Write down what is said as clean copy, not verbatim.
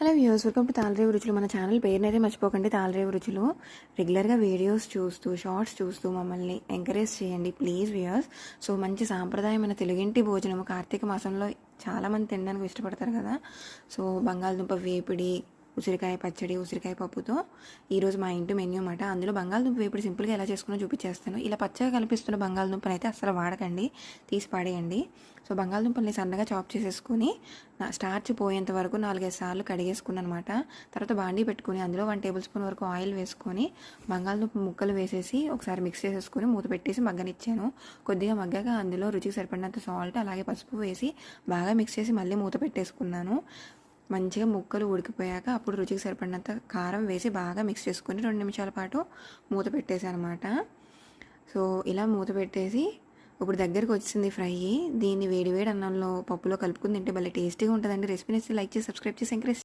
Hello viewers, welcome to Tallarevu రుచులు. మన channel పేరునైతే మర్చిపోకండి, తాళరేవు రుచులు. రెగ్యులర్గా వీడియోస్ చూస్తూ షార్ట్స్ చూస్తూ మమ్మల్ని ఎంకరేజ్ చేయండి ప్లీజ్ వ్యూవర్స్. సో మంచి సాంప్రదాయమైన తెలుగింటి భోజనము కార్తీక మాసంలో చాలామంది తినడానికి ఇష్టపడతారు కదా. సో బంగాళదుంప వేపిడి, ఉసిరికాయ పచ్చడి, ఉసిరికాయ పప్పుతో ఈరోజు మా ఇంటి మెన్యూ అన్నమాట. అందులో బంగాళదుంప వేపుడు సింపుల్గా ఎలా చేసుకున్నా చూపించేస్తాను. ఇలా పచ్చగా కనిపిస్తున్న బంగాళదుంపని అయితే అసలు వాడకండి, తీసి పాడేయండి. సో బంగాళదుంపల్ని సన్నగా చాప్ చేసేసుకుని స్టార్చ్ పోయేంత వరకు 4-5 సార్లు కడిగేసుకున్నాను అనమాట. తర్వాత బాండీ పెట్టుకుని అందులో 1 టేబుల్ స్పూన్ వరకు ఆయిల్ వేసుకొని బంగాళదుంప ముక్కలు వేసేసి ఒకసారి మిక్స్ చేసేసుకుని మూత పెట్టేసి మగ్గనిచ్చాను. కొద్దిగా మగ్గాక అందులో రుచికి సరిపడినంత సాల్ట్ అలాగే పసుపు వేసి బాగా మిక్స్ చేసి మళ్ళీ మూత పెట్టేసుకున్నాను. మంచిగా ముక్కలు ఉడికిపోయాక అప్పుడు రుచికి సరిపడినంత కారం వేసి బాగా మిక్స్ చేసుకొని 2 నిమిషాల పాటు మూత పెట్టేసాను అనమాట. సో ఇలా మూత పెట్టేసి ఇప్పుడు దగ్గరికి వచ్చింది ఫ్రై. దీన్ని వేడి వేడి అన్నంలో పప్పులో కలుపుకుని తింటే భలే టేస్టీగా ఉంటుందండి. రెసిపీని లైక్ చేసి సబ్స్క్రైబ్ చేసి ఎంకరేజ్